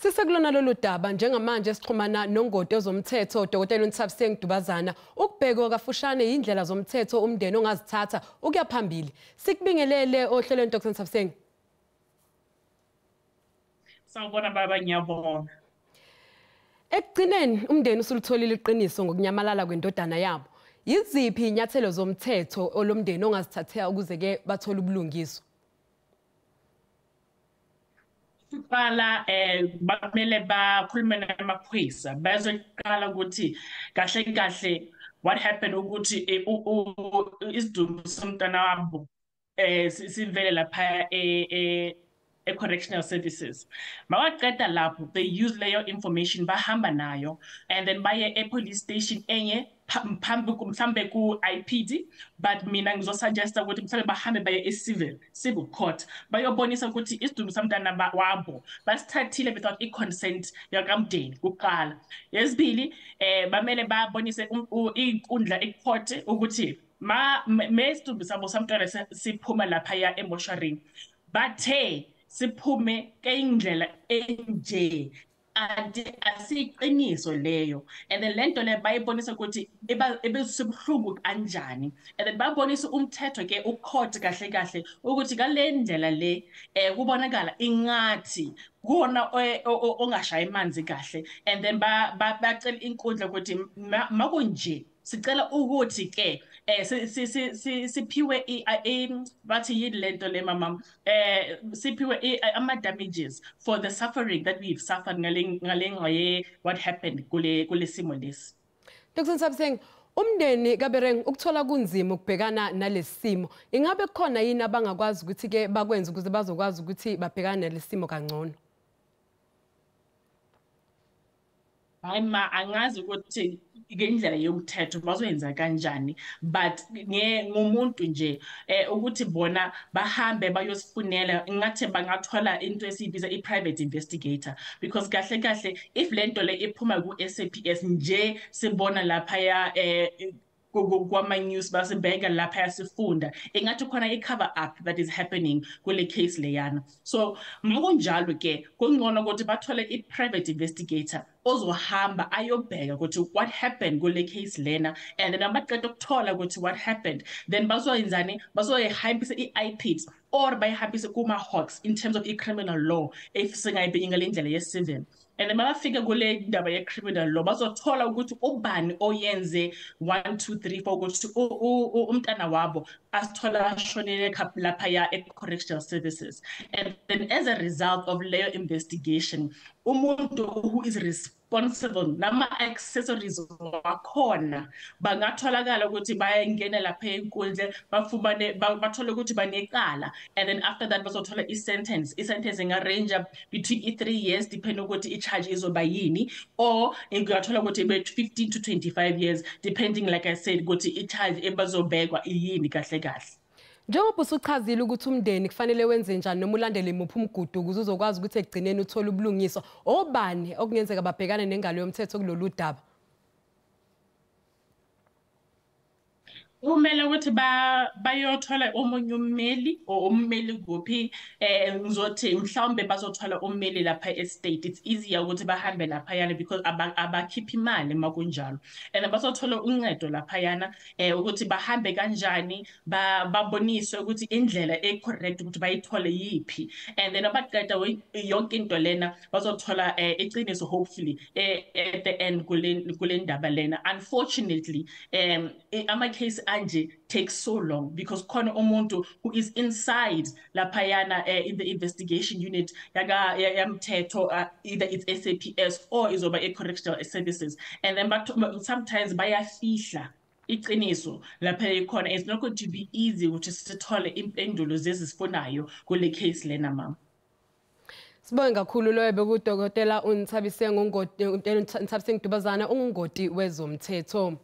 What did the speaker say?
Sisekulona lolu daba njengamanje Sixhumana noNgoti wezomthetho Dr. Nthabiseng Dubazana ukubheka kafushane izindlela zomthetho umndeni ongazithatha ukuya phambili. Sikubingelele ohlelweni Dr. Nthabiseng. Sawubona baba, ngiyabonga. Ekugcineni umndeni usulutholile iqiniso ngokunyamalala kwendodana yabo. Yiziphi inyathelo zomthetho olomndeni ongazithathela ukuze ke bathole ubulungiswa? Siqala bamele bakhulume namaphoyisa bazoqala ukuthi kahle kahle what happened ukuthi isidumbu somntana wabo sivele lapha correctional services. Mawaqeda lapho they use leyo information bahamba nayo and then baye police station enye mhlambe ku IPD, but mina ngizosuggesta ukuthi mhlambe bahambe baye civil court bayobonisa ukuthi isidumbu somntana wabo basithathile without consent yakamndeni kuqala. Yesibili bamele babonise inkundla ecourt ukuthi isidumbu sabo somntana siphuma lapha ya emoshari bathe siphume keindlela enje anti asiqiniso leyo, and then lento le bayibonisa ukuthi ebesibhlungu kanjani, and then babonisa umthetho ke ucourt kahle kahle ukuthi kalendlela le kubonakala ingathi kuona ongashaya amanzi kahle, and then bacela inkundla ukuthi makunje sicela ukuthi ke siphiwe bathi yini lento le mama siphiwe ama damages for the suffering that we've suffered ngale what happened kule simo lesi. Dr. Ntabiseng, umndeni kaBereng ukuthola kunzima ukubhekana nalesimo, ingabe khona yini abangakwazi ukuthi ke bakwenza ukuze bazokwazi ukuthi babhekane nalesimo kangcono? Angazi ukuthi ngendlela yomthetho bazoyenza kanjani, but ngumuntu nje ukuthi bona bahambe bayosifunela ngathi bangathola into esibiza i-private investigator, because kahle kahle if lento le iphuma ku SABC nje sibona lapha ya kwama-news basibheka lapha yasifunda engathi khona i-cover up that is happening kule case leyana. So makunjalo ke kungcono ukuthi bathole i-private investigator ozohamba ayobheka ukuthi what happened kule case lena, and then abaqeda ukuthola ukuthi what happened then bazoyenzani, bazoyihambisa i-IPIDs or bayihambise kuma-hawks in terms of i-criminal law if singayibheki ngale ndlela ye-civil. And then mabafika kule ndaba ye-criminal law bazothola ukuthi ubani oyenze 1 2 3 4 ukuthi umntana wabo asithola ashonele lapha ya correctional services, and then as a result of leyo investigation umuntu who is responsible nama accessories wakhona bangatholakala ukuthi bayengena lapha enkundle bafumane bathole ukuthi banecala, and then after that bazothola i-sentence inga-range between 3 years depending ukuthi i-charge izoba yini, or ingathola ukuthi 15 to 25 years depending like I said ukuthi i-charge ebazobhekwa iyini kahle kahle. Njengoba usuchazile ukuthi umndeni kufanele wenze njani noma ulandele imuphi umgudu ukuze uzokwazi ukuthi ekugcineni uthole ubulungiswa, obani okungenzeka babhekane nengalo yomthetho kulolu daba? Kumele ukuthi bayothola omunye ummeli or ummeli kuphi ngizothi mhlawumbe bazothola ummeli lapha estate. It's easier ukuthi bahambe lapha yana because abakhiphi imali makunjalo, and bazothola uncedo lapha yana ukuthi bahambe kanjani baboniswe ukuthi indlela ecorrect ukuthi bayithole yipi, and then abaqeda yonke into lena bazothola iqiniso hopefully at the end kule ndaba lena. Unfortunately ama case anje takes so long because khona umuntu who is inside laphayana in the investigation unit yamthetho either it's SAPS or izoba correctional services, and then sometimes bayafihla iqiniso lapha ikhona. It's not going to be easy ukuthi sithole impendulo zezisifunayo kule case lena mama. Sibonge kakhulu loyo bekuDokotela Nthabiseng Dubazana ungungoti wezomthetho.